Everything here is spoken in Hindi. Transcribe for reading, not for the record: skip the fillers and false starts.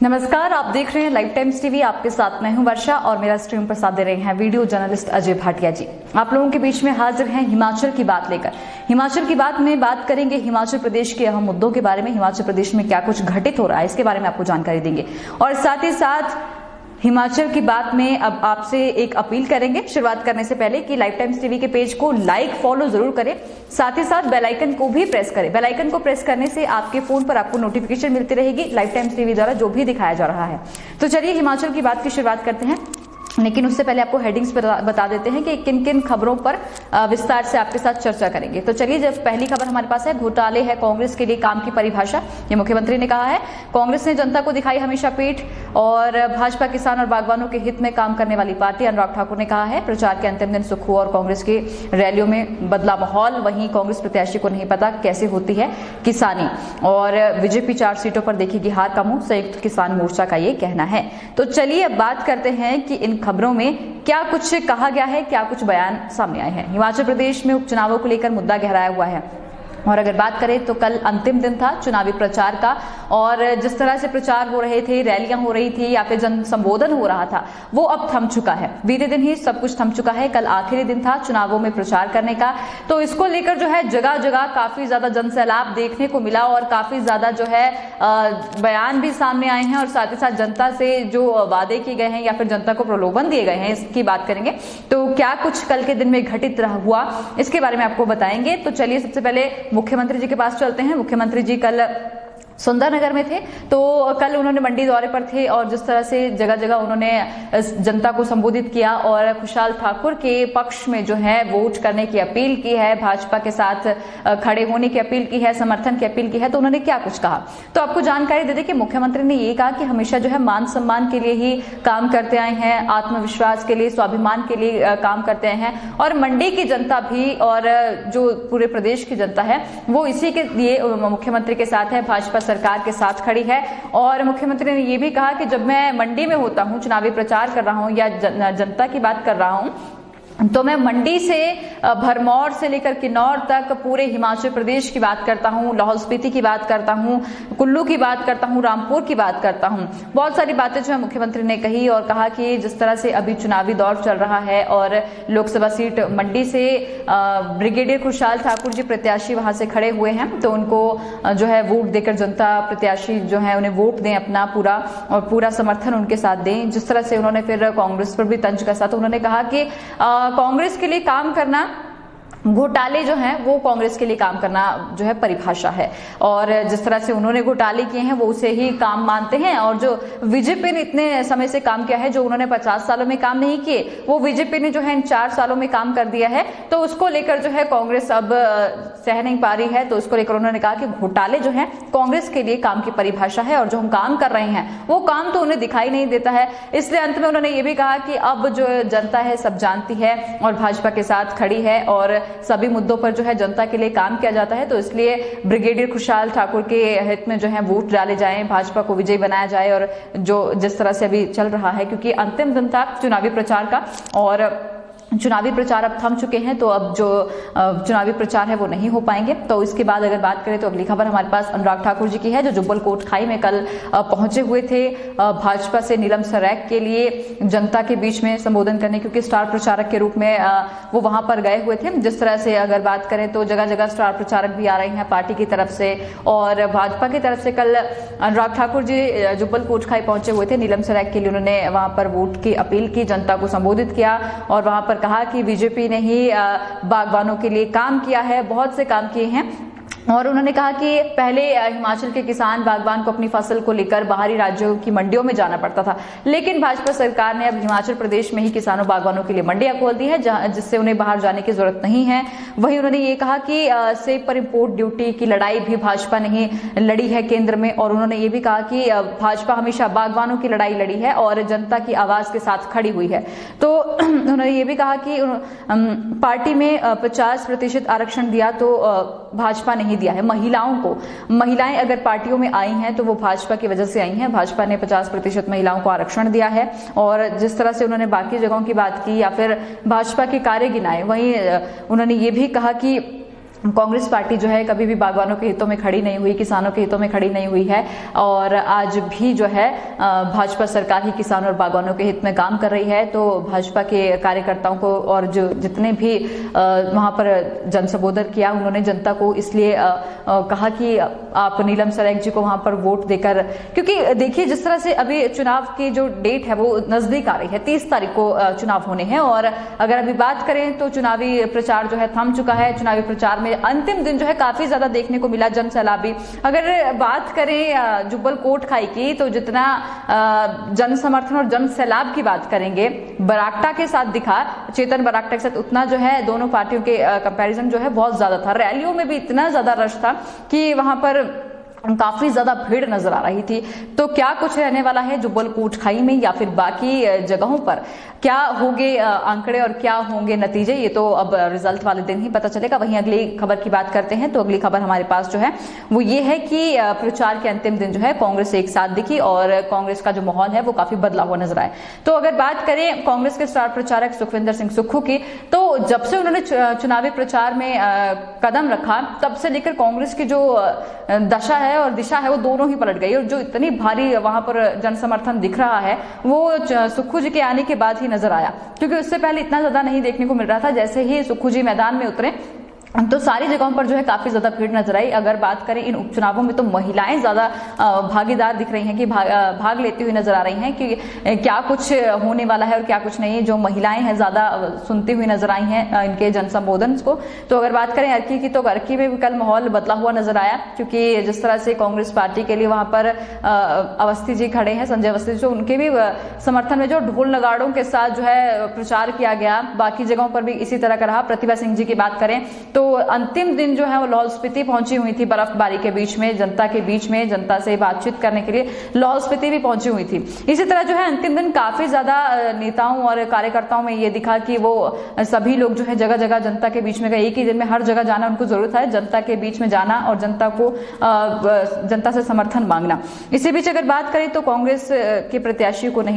नमस्कार, आप देख रहे हैं लाइव टाइम्स टीवी। आपके साथ मैं हूं वर्षा और मेरा स्ट्रीम पर साथ दे रहे हैं वीडियो जर्नलिस्ट अजय भाटिया जी। आप लोगों के बीच में हाजिर हैं हिमाचल की बात लेकर। हिमाचल की बात में बात करेंगे हिमाचल प्रदेश के अहम मुद्दों के बारे में, हिमाचल प्रदेश में क्या कुछ घटित हो रहा है इसके बारे में आपको जानकारी देंगे और साथ ही साथ हिमाचल की बात में अब आपसे एक अपील करेंगे शुरुआत करने से पहले कि लाइव टाइम्स टीवी के पेज को लाइक फॉलो जरूर करें, साथ ही साथ बेल आइकन को भी प्रेस करें। बेल आइकन को प्रेस करने से आपके फोन पर आपको नोटिफिकेशन मिलती रहेगी लाइव टाइम्स टीवी द्वारा जो भी दिखाया जा रहा है। तो चलिए हिमाचल की बात की शुरुआत करते हैं, लेकिन उससे पहले आपको हेडिंग्स बता देते हैं कि किन किन खबरों पर विस्तार से आपके साथ चर्चा करेंगे। तो चलिए, जब पहली खबर हमारे पास है, घोटाले है कांग्रेस के लिए काम की परिभाषा। ये मुख्यमंत्री ने कहा है कांग्रेस ने जनता को दिखाई हमेशा पीठ और भाजपा किसान और बागवानों के हित में काम करने वाली पार्टी। अनुराग ठाकुर ने कहा है प्रचार के अंतिम दिन सुख हुआ और कांग्रेस की रैलियों में बदला माहौल। वहीं कांग्रेस प्रत्याशी को नहीं पता कैसे होती है किसानी और बीजेपी 4 सीटों पर देखेगी हार का मुंह, संयुक्त किसान मोर्चा का ये कहना है। तो चलिए अब बात करते हैं कि इन खबरों में क्या कुछ कहा गया है, क्या कुछ बयान सामने आए हैं। हिमाचल प्रदेश में उपचुनावों को लेकर मुद्दा गहराया हुआ है और अगर बात करें तो कल अंतिम दिन था चुनावी प्रचार का और जिस तरह से प्रचार हो रहे थे, रैलियां हो रही थी या फिर जन संबोधन हो रहा था, वो अब थम चुका है। बीते दिन ही सब कुछ थम चुका है। कल आखिरी दिन था चुनावों में प्रचार करने का, तो इसको लेकर जो है जगह जगह काफी ज्यादा जनसैलाब देखने को मिला और काफी ज्यादा जो है बयान भी सामने आए हैं और साथ ही साथ जनता से जो वादे किए गए हैं या फिर जनता को प्रलोभन दिए गए हैं इसकी बात करेंगे। तो क्या कुछ कल के दिन में घटित हुआ इसके बारे में आपको बताएंगे। तो चलिए सबसे पहले मुख्यमंत्री जी के पास चलते हैं। मुख्यमंत्री जी कल सुंदरनगर में थे, तो कल उन्होंने मंडी दौरे पर थे और जिस तरह से जगह जगह उन्होंने जनता को संबोधित किया और खुशहाल ठाकुर के पक्ष में जो है वोट करने की अपील की है, भाजपा के साथ खड़े होने की अपील की है, समर्थन की अपील की है। तो उन्होंने क्या कुछ कहा, तो आपको जानकारी दे दें कि मुख्यमंत्री ने ये कहा कि हमेशा जो है मान सम्मान के लिए ही काम करते आए हैं, आत्मविश्वास के लिए, स्वाभिमान के लिए काम करते आए हैं और मंडी की जनता भी और जो पूरे प्रदेश की जनता है वो इसी के लिए मुख्यमंत्री के साथ है, भाजपा सरकार के साथ खड़ी है। और मुख्यमंत्री ने यह भी कहा कि जब मैं मंडी में होता हूं, चुनावी प्रचार कर रहा हूं या जनता की बात कर रहा हूं, तो मैं मंडी से भरमौर से लेकर किन्नौर तक पूरे हिमाचल प्रदेश की बात करता हूं, लाहौल स्पीति की बात करता हूं, कुल्लू की बात करता हूं, रामपुर की बात करता हूं। बहुत सारी बातें जो है मुख्यमंत्री ने कही और कहा कि जिस तरह से अभी चुनावी दौर चल रहा है और लोकसभा सीट मंडी से ब्रिगेडियर खुशहाल ठाकुर जी प्रत्याशी वहां से खड़े हुए हैं, तो उनको जो है वोट देकर जनता प्रत्याशी जो है उन्हें वोट दें, अपना पूरा समर्थन उनके साथ दें। जिस तरह से उन्होंने फिर कांग्रेस पर भी तंज कसा, तो उन्होंने कहा कि कांग्रेस के लिए काम करना, घोटाले जो हैं वो कांग्रेस के लिए काम करना जो है परिभाषा है और जिस तरह से उन्होंने घोटाले किए हैं वो उसे ही काम मानते हैं और जो बीजेपी ने इतने समय से काम किया है, जो उन्होंने 50 सालों में काम नहीं किए वो बीजेपी ने जो है इन 4 सालों में काम कर दिया है। तो उसको लेकर जो है कांग्रेस अब सह नहीं पा रही है, तो उसको लेकर उन्होंने कहा कि घोटाले जो है कांग्रेस के लिए काम की परिभाषा है और जो हम काम कर रहे हैं वो काम तो उन्हें दिखाई नहीं देता है। इसलिए अंत में उन्होंने ये भी कहा कि अब जो जनता है सब जानती है और भाजपा के साथ खड़ी है और सभी मुद्दों पर जो है जनता के लिए काम किया जाता है, तो इसलिए ब्रिगेडियर खुशहाल ठाकुर के हित में जो है वोट डाले जाएं, भाजपा को विजयी बनाया जाए। और जो जिस तरह से अभी चल रहा है, क्योंकि अंतिम दिन था चुनावी प्रचार का और चुनावी प्रचार अब थम चुके हैं, तो अब जो चुनावी प्रचार है वो नहीं हो पाएंगे। तो इसके बाद अगर बात करें तो अगली खबर हमारे पास अनुराग ठाकुर जी की है, जो जुब्बल कोटखाई में कल पहुंचे हुए थे भाजपा से नीलम सरेक के लिए जनता के बीच में संबोधन करने, क्योंकि स्टार प्रचारक के रूप में वो वहां पर गए हुए थे। जिस तरह से अगर बात करें तो जगह जगह स्टार प्रचारक भी आ रहे हैं पार्टी की तरफ से और भाजपा की तरफ से। कल अनुराग ठाकुर जी जुब्बल कोटखाई पहुंचे हुए थे नीलम सरेक के लिए, उन्होंने वहां पर वोट की अपील की, जनता को संबोधित किया और वहां पर कहा कि बीजेपी ने ही बागवानों के लिए काम किया है, बहुत से काम किए हैं। और उन्होंने कहा कि पहले हिमाचल के किसान बागवान को अपनी फसल को लेकर बाहरी राज्यों की मंडियों में जाना पड़ता था, लेकिन भाजपा सरकार ने अब हिमाचल प्रदेश में ही किसानों बागवानों के लिए मंडियां खोल दी है, जिससे उन्हें बाहर जाने की जरूरत नहीं है। वहीं उन्होंने ये कहा कि सेब पर इम्पोर्ट ड्यूटी की लड़ाई भी भाजपा ने ही लड़ी है केंद्र में और उन्होंने ये भी कहा कि भाजपा हमेशा बागवानों की लड़ाई लड़ी है और जनता की आवाज के साथ खड़ी हुई है। तो उन्होंने ये भी कहा कि पार्टी में 50% आरक्षण दिया तो भाजपा नहीं दिया है महिलाओं को। महिलाएं अगर पार्टियों में आई हैं तो वो भाजपा की वजह से आई हैं, भाजपा ने 50% महिलाओं को आरक्षण दिया है। और जिस तरह से उन्होंने बाकी जगहों की बात की या फिर भाजपा के कार्य गिनाए, वहीं उन्होंने ये भी कहा कि कांग्रेस पार्टी जो है कभी भी बागवानों के हितों में खड़ी नहीं हुई, किसानों के हितों में खड़ी नहीं हुई है और आज भी जो है भाजपा सरकार ही किसानों और बागवानों के हित में काम कर रही है। तो भाजपा के कार्यकर्ताओं को और जो जितने भी वहां पर जन संबोधन किया, उन्होंने जनता को इसलिए कहा कि आप नीलम सरेख जी को वहां पर वोट देकर, क्योंकि देखिए जिस तरह से अभी चुनाव की जो डेट है वो नजदीक आ रही है, 30 तारीख को चुनाव होने हैं और अगर अभी बात करें तो चुनावी प्रचार जो है थम चुका है। चुनावी प्रचार में अंतिम दिन जो है काफी ज्यादा देखने को मिला जन सैलाबी। अगर बात करें जुब्बल कोटखाई की तो जितना जन समर्थन और जन सैलाब की बात करेंगे बरागटा के साथ दिखा, चेतन बरागटा के साथ, उतना जो है दोनों पार्टियों के कंपैरिजन जो है बहुत ज्यादा था। रैलियों में भी इतना ज्यादा रश था कि वहां पर काफी ज्यादा भीड़ नजर आ रही थी। तो क्या कुछ रहने वाला है जुब्बल कोटखाई में या फिर बाकी जगहों पर, क्या होंगे आंकड़े और क्या होंगे नतीजे, ये तो अब रिजल्ट वाले दिन ही पता चलेगा। वहीं अगली खबर की बात करते हैं तो अगली खबर हमारे पास जो है वो ये है कि प्रचार के अंतिम दिन जो है कांग्रेस एक साथ दिखी और कांग्रेस का जो माहौल है वो काफी बदला हुआ नजर आया। तो अगर बात करें कांग्रेस के स्टार प्रचारक सुखविंदर सिंह सुक्खू की, तो जब से उन्होंने चुनावी प्रचार में कदम रखा तब से लेकर कांग्रेस की जो दशा है और दिशा है वो दोनों ही पलट गई और जो इतनी भारी वहां पर जन समर्थन दिख रहा है वो सुक्खू जी के आने के बाद ही नजर आया, क्योंकि उससे पहले इतना ज्यादा नहीं देखने को मिल रहा था। जैसे ही सुक्खू जी मैदान में उतरे तो सारी जगहों पर जो है काफी ज्यादा भीड़ नजर आई। अगर बात करें इन उपचुनावों में तो महिलाएं ज्यादा भागीदार दिख रही हैं कि भाग लेती हुई नजर आ रही हैं कि क्या कुछ होने वाला है और क्या कुछ नहीं। जो महिलाएं हैं ज्यादा सुनती हुई नजर आई हैं इनके जन संबोधन को। तो अगर बात करें अर्की की तो अर्की में भी कल माहौल बदला हुआ नजर आया, क्योंकि जिस तरह से कांग्रेस पार्टी के लिए वहां पर अवस्थी जी खड़े हैं, संजय अवस्थी, जो उनके भी समर्थन में जो ढोल नगाड़ों के साथ जो है प्रचार किया गया। बाकी जगहों पर भी इसी तरह का रहा। प्रतिभा सिंह जी की बात करें तो अंतिम दिन जो है वो लाहौल स्पीति पहुंची हुई थी, बर्फबारी के बीच में, जनता के बीच में, जनता से बातचीत करने के लिए लाहौल स्पीति भी पहुंची हुई थी। इसी तरह जो है अंतिम दिन काफी ज्यादा नेताओं और कार्यकर्ताओं में ये दिखा कि वो सभी लोग जो है जगह जगह जनता के बीच में गए। एक ही दिन में हर जगह जाना उनको जरूरत है, जनता के बीच में जाना और जनता से समर्थन मांगना। इसी बीच अगर बात करें तो कांग्रेस के प्रत्याशी को नहीं